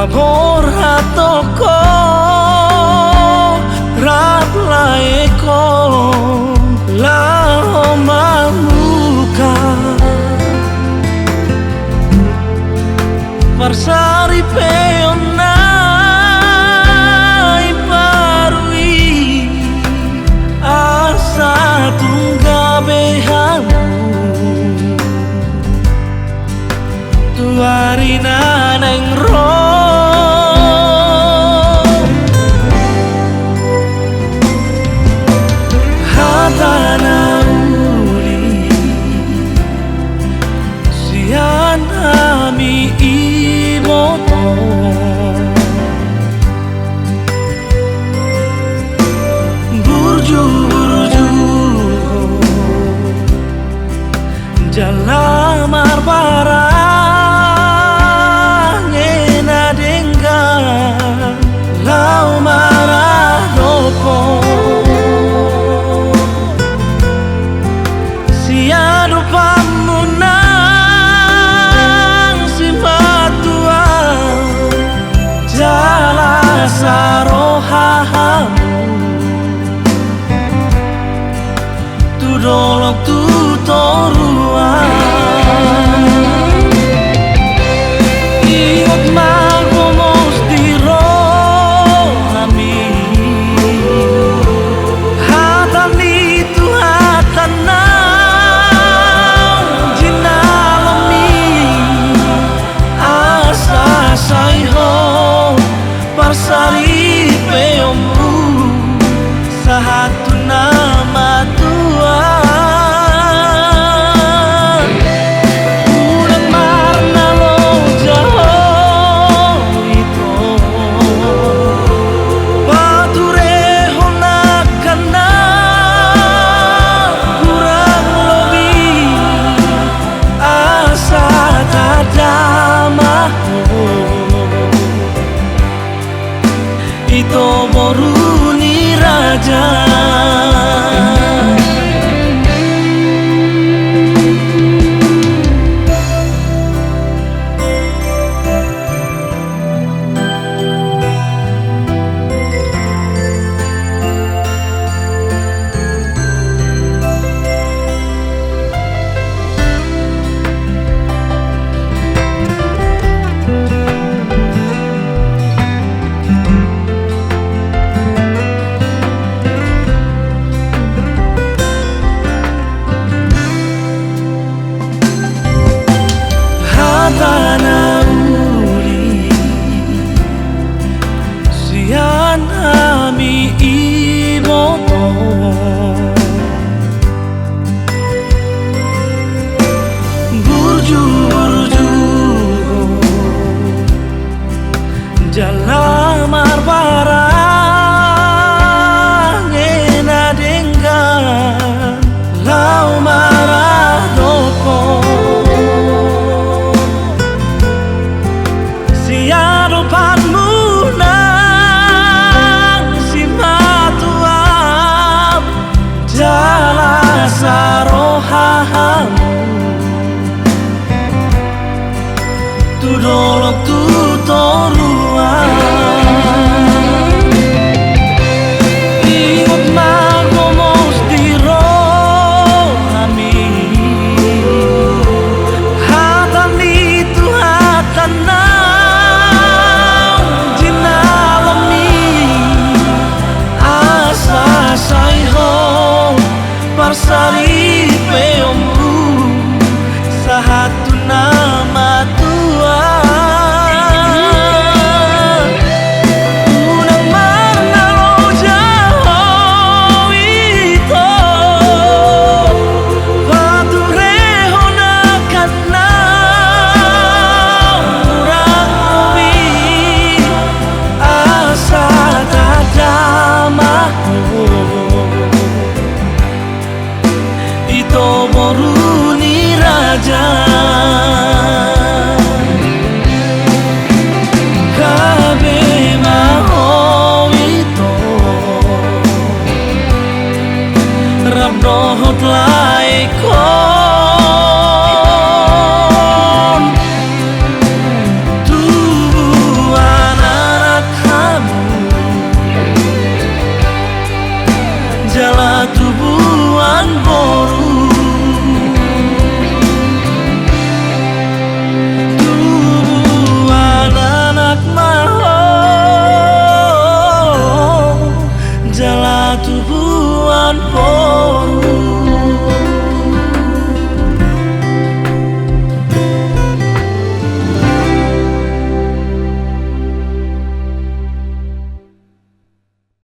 Mabor hatoko rat laeko lao maluka Parsari peonai parui asa tunggabehamu tuarina neng ro hatana uli sian ami imoto burju jalamar barang ena dengga lau marah dopo siado pamunang si matua jala sarohahamu tu dolok tu torua ingat magomos di rohami hatan itu hatana jinalami asa sayho parsari peomu sahatu nama Tuhan itu moruni raja hatana uli sian ami imoto burju jalamar barang ena dengga lau marah dopo siado pamunang si matuam jala sarohahamu tu dolok tu